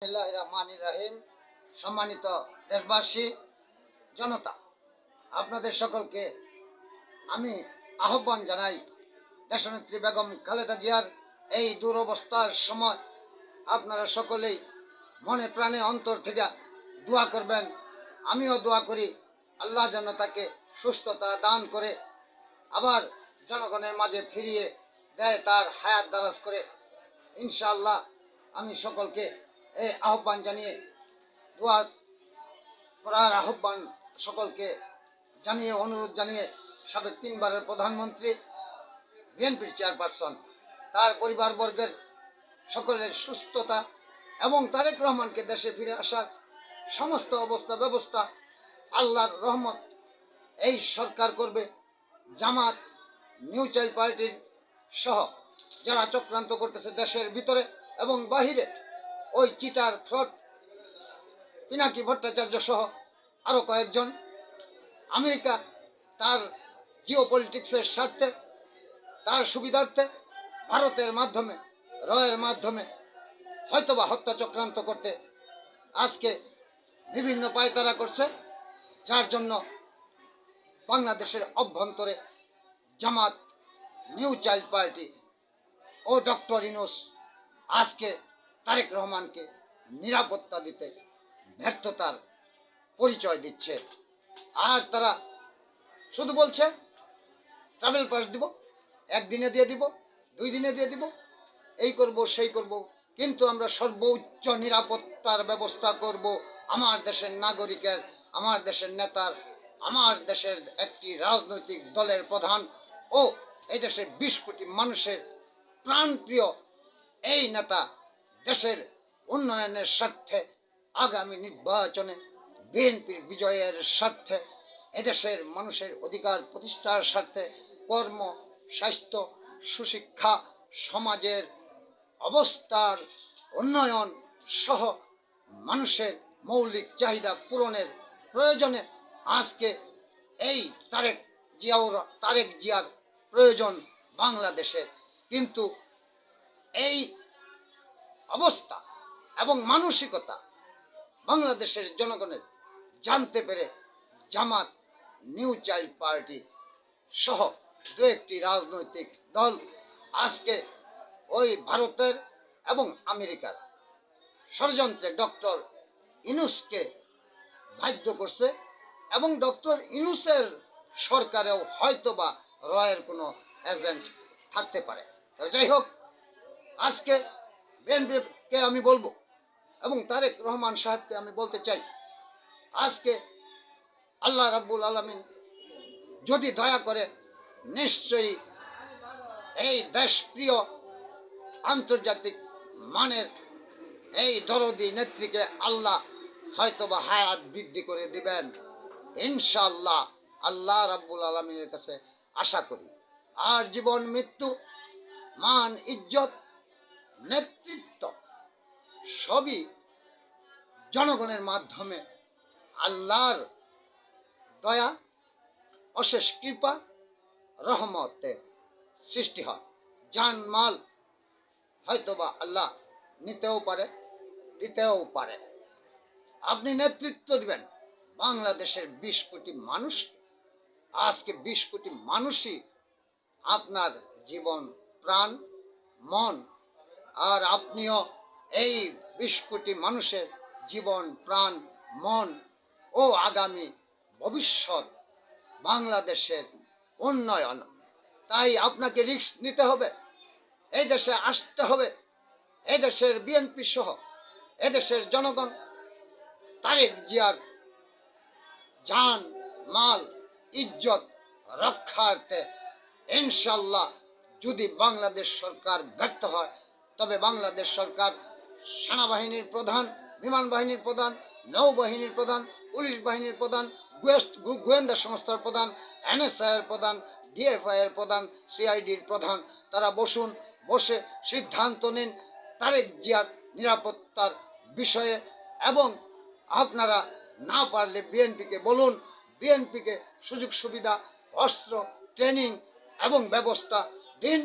রহিম। সম্মানিত দেশবাসী, জনতা, আপনাদের সকলকে আমি আহ্বান জানাই, দেশনেত্রী বেগম খালেদা জিয়ার এই দুরবস্থার সময় আপনারা সকলেই মনে প্রাণে অন্তর থেকে দোয়া করবেন। আমিও দোয়া করি আল্লাহ যেন তাকে সুস্থতা দান করে আবার জনগণের মাঝে ফিরিয়ে দেয়, তার হায়াত দারাজ করে। ইনশাআল্লাহ আমি সকলকে এই আহ্বান জানিয়ে দোয়া করার আহ্বান সকলকে জানিয়ে অনুরোধ জানিয়ে সাবেক 3 বারের প্রধানমন্ত্রী, বিএনপির চেয়ারপারসন, তার পরিবারবর্গের সকলের সুস্থতা এবং তারেক রহমানকে দেশে ফিরে আসার সমস্ত অবস্থা ব্যবস্থা আল্লাহর রহমত এই সরকার করবে। জামাত, নিউ চাইল পার্টির সহ যারা চক্রান্ত করতেছে দেশের ভিতরে এবং বাহিরে, ওই চিটার ফ্রড পিনাকি ভট্টাচার্য সহ আরো কয়েকজন, আমেরিকা তার জিও পলিটিক্সের স্বার্থে, তার সুবিধার্থে ভারতের মাধ্যমে, রয়ের মাধ্যমে হয়তোবা হত্যা চক্রান্ত করতে আজকে বিভিন্ন পায়তারা করছে, যার জন্য বাংলাদেশের অভ্যন্তরে জামাত, নিউ চাইল্ড পার্টি ও ডক্টর ইউনূস আজকে তারেক রহমানকে নিরাপত্তা দিতে ব্যর্থতার পরিচয় দিচ্ছে। আর তারা শুধু বলছে ট্রাভেল পাস দিব, 1 দিনে দিয়ে দিব, 2 দিনে দিয়ে দিব, এই করব সেই করব, কিন্তু আমরা সর্বোচ্চ নিরাপত্তার ব্যবস্থা করব আমার দেশের নাগরিকের, আমার দেশের নেতার, আমার দেশের একটি রাজনৈতিক দলের প্রধান ও এই দেশের 20 কোটি মানুষের প্রাণপ্রিয় এই নেতা দেশের উন্নয়নের স্বার্থে, আগামী নির্বাচনে বিএনপির বিজয়ের স্বার্থে, এদেশের মানুষের অধিকার প্রতিষ্ঠার স্বার্থে, কর্ম, স্বাস্থ্য, সুশিক্ষা, সমাজের অবস্থার উন্নয়ন সহ মানুষের মৌলিক চাহিদা পূরণের প্রয়োজনে আজকে এই তারেক জিয়ার প্রয়োজন বাংলাদেশের। কিন্তু এই অবস্থা এবং মানসিকতা বাংলাদেশের জনগণের জানতে পেরে জামাত, নিউ চাইল্ড পার্টি সহ 2-1টি রাজনৈতিক দল আজকে ওই ভারতের এবং আমেরিকার ষড়যন্ত্রে ডক্টর ইউনূসকে বাধ্য করছে এবং ডক্টর ইউনূসের সরকারেও হয়তোবা রয়ের কোনো এজেন্ট থাকতে পারে। তবে যাই হোক, আজকে বিএনপিকে আমি বলবো এবং তারেক রহমান সাহেবকে আমি বলতে চাই, আজকে আল্লাহ রাব্বুল আলামিন যদি দয়া করে নিশ্চয়ই এই দেশপ্রিয় আন্তর্জাতিক মানের এই দরদি নেত্রীকে আল্লাহ হয়তোবা হায়াত বৃদ্ধি করে দিবেন ইনশাআল্লাহ। আল্লাহ রাব্বুল আলামিনের কাছে আশা করি। আর জীবন মৃত্যু, মান ইজ্জত, নেতৃত্ব সবই জনগণের মাধ্যমে আল্লাহর দয়া, অশেষ কৃপা, রহমতে সৃষ্টি হয়। জানমাল হয়তোবা আল্লাহ নিতেও পারে, দিতেও পারে। আপনি নেতৃত্ব দিবেন বাংলাদেশের 20 কোটি মানুষকে। আজকে 20 কোটি মানুষই আপনার জীবন, প্রাণ, মন, আর আপনিও এই 20 কোটি মানুষের জীবন, প্রাণ, মন ও আগামী ভবিষ্যৎ বাংলাদেশের উন্নয়ন। তাই আপনাকে রিস্ক নিতে হবে, এই দেশে আসতে হবে। এই দেশের বিএনপি সহ এদেশের জনগণ তারেক জিয়ার জান, মাল, ইজ্জত রক্ষার্থে ইনশাল্লাহ যদি বাংলাদেশ সরকার ব্যর্থ হয়, তবে বাংলাদেশ সরকার সেনাবাহিনীর প্রধান, বিমান বাহিনীর প্রধান, নৌবাহিনীর প্রধান, পুলিশ বাহিনীর প্রধান, গোয়েন্দা সংস্থার প্রধান, NSA এর প্রধান, DFI এর প্রধান, CIDর প্রধান, তারা বসে সিদ্ধান্ত নিন তারেক জিয়ার নিরাপত্তার বিষয়ে। এবং আপনারা না পারলে বিএনপিকে বলুন, বিএনপিকে সুযোগ সুবিধা, অস্ত্র, ট্রেনিং এবং ব্যবস্থা দিন।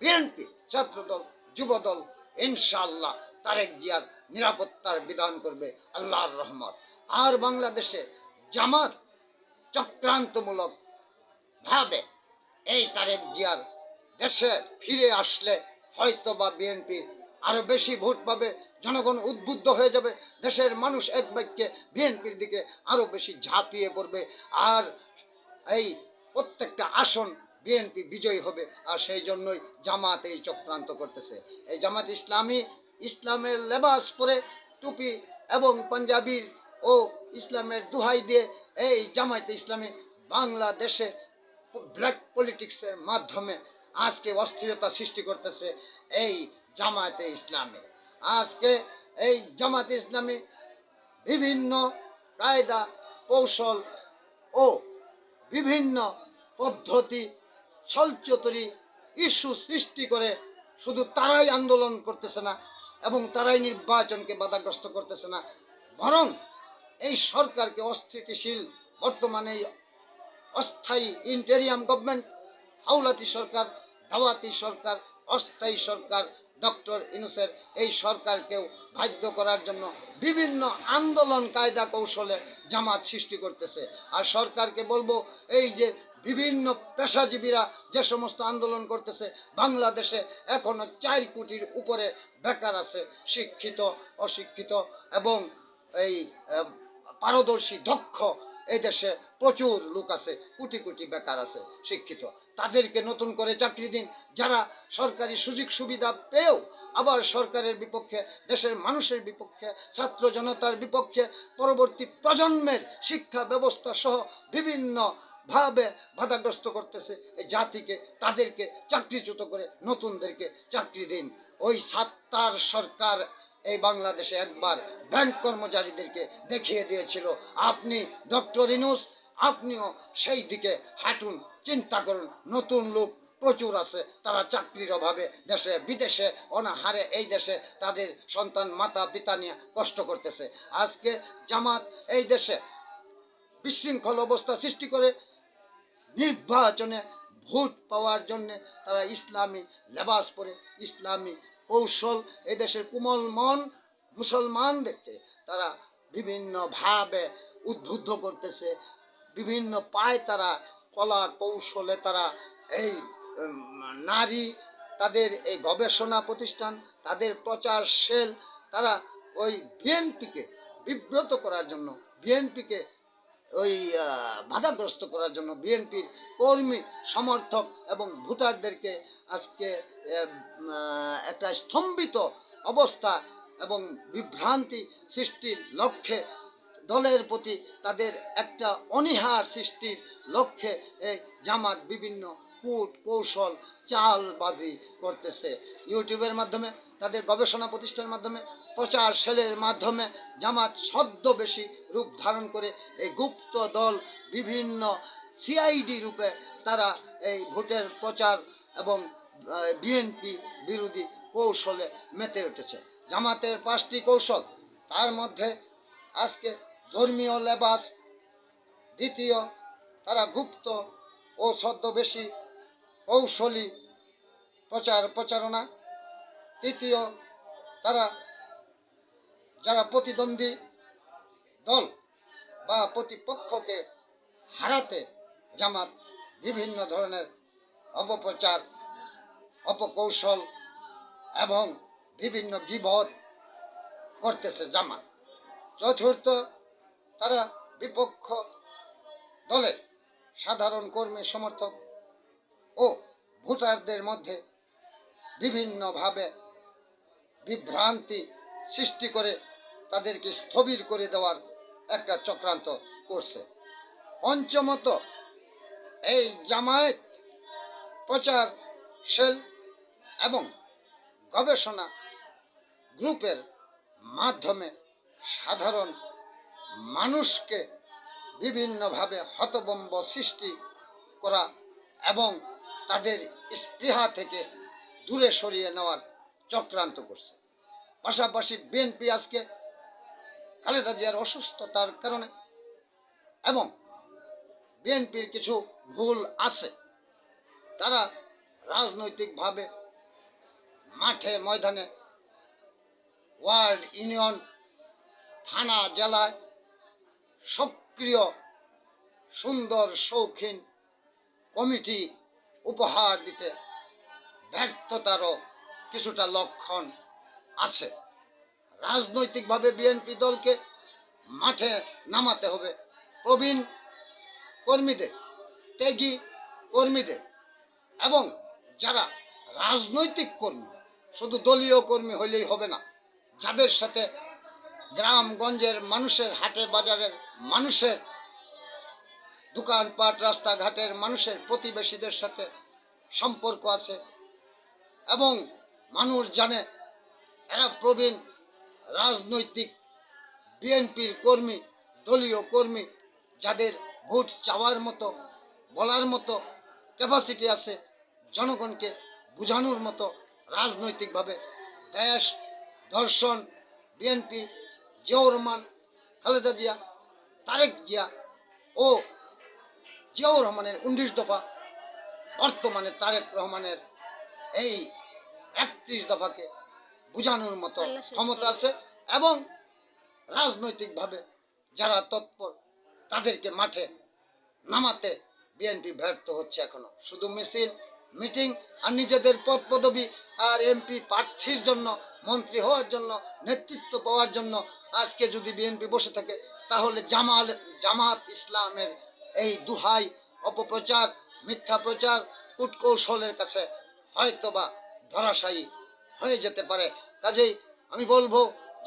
বিএনপি, ছাত্রদল, যুবদল ইনশাআল্লাহ তারেক জিয়ার নিরাপত্তার বিধান করবে আল্লাহর রহমত। আর বাংলাদেশে জামাত চক্রান্তমূলক ভাবে এই তারেক জিয়ার দেশে ফিরে আসলে হয়তো বা বিএনপি আরো বেশি ভোট পাবে, জনগণ উদ্বুদ্ধ হয়ে যাবে, দেশের মানুষ এক বাক্যে বিএনপির দিকে আরো বেশি ঝাঁপিয়ে পড়বে, আর এই প্রত্যেকটা আসন বিএনপি বিজয়ী হবে। আর সেই জন্যই জামাত এই চক্রান্ত করতেছে। এই জামাত ইসলামী ইসলামের লেবাস পরে টুপি এবং পাঞ্জাবির ও ইসলামের দোহাই দিয়ে এই জামায়াতে ইসলামী বাংলাদেশে ব্ল্যাক পলিটিক্সের মাধ্যমে আজকে অস্থিরতা সৃষ্টি করতেছে। এই জামায়াতে ইসলামী আজকে এই জামায়াতে ইসলামী বিভিন্ন কায়দা কৌশল ও বিভিন্ন পদ্ধতি ছলচতুরি ইস্যু সৃষ্টি করে শুধু তারাই আন্দোলন করতেছে না এবং তারাই নির্বাচনকে বাধাগ্রস্ত করতেছে না, বরং এই সরকারকে অস্থিতিশীল বর্তমানে অস্থায়ী ইন্টেরিয়াম গভর্নমেন্ট, হাওলাতি সরকার, দাওয়াতি সরকার, অস্থায়ী সরকার ডক্টর ইউনূসের এই সরকারকেও বাধ্য করার জন্য বিভিন্ন আন্দোলন কায়দা কৌশলে জামাত সৃষ্টি করতেছে। আর সরকারকে বলবো, এই যে বিভিন্ন পেশাজীবীরা যে সমস্ত আন্দোলন করতেছে, বাংলাদেশে এখনো 4 কোটির উপরে বেকার আছে, শিক্ষিত অশিক্ষিত এবং এই পারদর্শী দক্ষ এই দেশে প্রচুর লোক আছে, কোটি কোটি বেকার আছে শিক্ষিত, তাদেরকে নতুন করে চাকরি দিন। যারা সরকারি সুযোগ সুবিধা পেয়েও আবার সরকারের বিপক্ষে, দেশের মানুষের বিপক্ষে, ছাত্র জনতার বিপক্ষে, পরবর্তী প্রজন্মের শিক্ষা ব্যবস্থা সহ বিভিন্ন ভাবে বাধাগ্রস্ত করতেছে এই জাতিকে, তাদেরকে চাকরিচ্যুত করে নতুনদেরকে চাকরি দিন। ওই সাত্তার সরকার এই বাংলাদেশে একবার ব্যাংক কর্মচারীদেরকে দেখিয়ে দিয়েছিল। আপনি ডক্টর ইউনূস, আপনিও সেই দিকে হাঁটুন, চিন্তা করুন। নতুন লোক প্রচুর আছে, তারা চাকরির অভাবে দেশে বিদেশে অনাহারে এই দেশে তাদের সন্তান মাতা পিতা নিয়ে কষ্ট করতেছে। আজকে জামাত এই দেশে বিশৃঙ্খল অবস্থা সৃষ্টি করে নির্বাচনে ভোট পাওয়ার জন্য তারা ইসলামী লেবাস পরে, ইসলামী কৌশল এই দেশের কোমল মন মুসলমানদেরকে তারা বিভিন্নভাবে উদ্বুদ্ধ করতেছে। বিভিন্ন পায় তারা কলা কৌশলে তারা এই নারী, তাদের এই গবেষণা প্রতিষ্ঠান, তাদের প্রচার সেল, তারা ওই বিএনপিকে বিব্রত করার জন্য, বিএনপিকে ওই বাধাগ্রস্ত করার জন্য, বিএনপির কর্মী সমর্থক এবং ভোটারদেরকে আজকে একটা স্তম্ভিত অবস্থা এবং বিভ্রান্তি সৃষ্টির লক্ষ্যে, দলের প্রতি তাদের একটা অনীহার সৃষ্টির লক্ষ্যে এই জামাত বিভিন্ন কূট কৌশল চালবাজি করতেছে। ইউটিউবের মাধ্যমে, তাদের গবেষণা প্রতিষ্ঠানের মাধ্যমে, প্রচার সেলের মাধ্যমে জামাত ছদ্মবেশী রূপ ধারণ করে এই গুপ্ত দল বিভিন্ন সিআইডি রূপে তারা এই ভোটের প্রচার এবং বিএনপি বিরোধী কৌশলে মেতে উঠেছে। জামাতের 5টি কৌশল, তার মধ্যে আজকে ধর্মীয় লেবাস, দ্বিতীয় তারা গুপ্ত ও ছদ্মবেশী কৌশলী প্রচার প্রচারণা, তৃতীয় তারা যারা প্রতিদ্বন্দ্বী দল বা প্রতিপক্ষকে হারাতে জামাত বিভিন্ন ধরনের অপপ্রচার, অপকৌশল এবং বিভিন্ন গীবত করতেছে জামাত। চতুর্থ, তারা বিপক্ষ দলের সাধারণ কর্মী সমর্থক ও ভোটারদের মধ্যে বিভিন্নভাবে বিভ্রান্তি সৃষ্টি করে তাদেরকে স্থবির করে দেওয়ার একটা চক্রান্ত করছে। পঞ্চমত, এই জামায়াত প্রচার সেল এবং গবেষণা গ্রুপের মাধ্যমে সাধারণ মানুষকে বিভিন্নভাবে হতভম্ব সৃষ্টি করা এবং তাদের স্পৃহা থেকে দূরে সরিয়ে নেওয়ার চক্রান্ত করছে। পাশাপাশি বিএনপি আজকে খালেদা জিয়ার অসুস্থতার কারণে এবং বিএনপির কিছু ভুল আছে, তারা রাজনৈতিকভাবে মাঠে ময়দানে ওয়ার্ড, ইউনিয়ন, থানা, জেলায় সক্রিয় সুন্দর শৌখিন কমিটি উপহার দিতে ব্যর্থতারও কিছুটা লক্ষণ আছে। রাজনৈতিকভাবে বিএনপি দলকে মাঠে নামাতে হবে প্রবীণ কর্মীদের, ত্যাগী কর্মীদের এবং যারা রাজনৈতিক কর্মী, শুধু দলীয় কর্মী হইলেই হবে না, যাদের সাথে গ্রামগঞ্জের মানুষের, হাটে বাজারের মানুষের, দোকানপাট, রাস্তাঘাটের মানুষের, প্রতিবেশীদের সাথে সম্পর্ক আছে এবং মানুষ জানে এরা প্রবীণ রাজনৈতিক বিএনপির কর্মী, দলীয় কর্মী, যাদের ভোট চাওয়ার মতো, বলার মতো ক্যাপাসিটি আছে, জনগণকে বোঝানোর মতো রাজনৈতিকভাবে। দেশ দর্শন বিএনপি, জিয়াউর রহমান, খালেদা জিয়া, তারেক জিয়া ও জিয়াউর রহমানের 19 দফা, বর্তমানে তারেক রহমানের এই 31 দফাকে বোঝানোর মতো ক্ষমতা আছে এবং রাজনৈতিকভাবে যারা তৎপর তাদেরকে মাঠে নামাতে বিএনপি ব্যর্থ হচ্ছে এখনো। শুধু মিছিল, মিটিং আর নিজেদের পদ পদবি আর এমপি প্রার্থীর জন্য, মন্ত্রী হওয়ার জন্য, নেতৃত্ব পাওয়ার জন্য আজকে যদি বিএনপি বসে থাকে, তাহলে জামাত ইসলামের এই দুহাই, অপপ্রচার, মিথ্যা প্রচার, কূটকৌশলের কাছে হয়তোবা ধরাশায়ী হয়ে যেতে পারে। কাজেই আমি বলবো,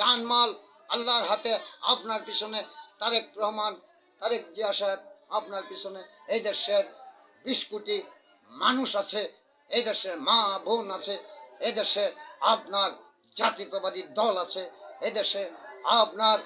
জানমাল আল্লাহর হাতে, আপনার পিছনে তারেক রহমান, তারেক জিয়া সাহেব, আপনার পিছনে এই দেশের 20 কোটি মানুষ আছে, এই দেশের মা বোন আছে, এই দেশে আপনার জাতীয়তাবাদী দল আছে, এই দেশে আপনার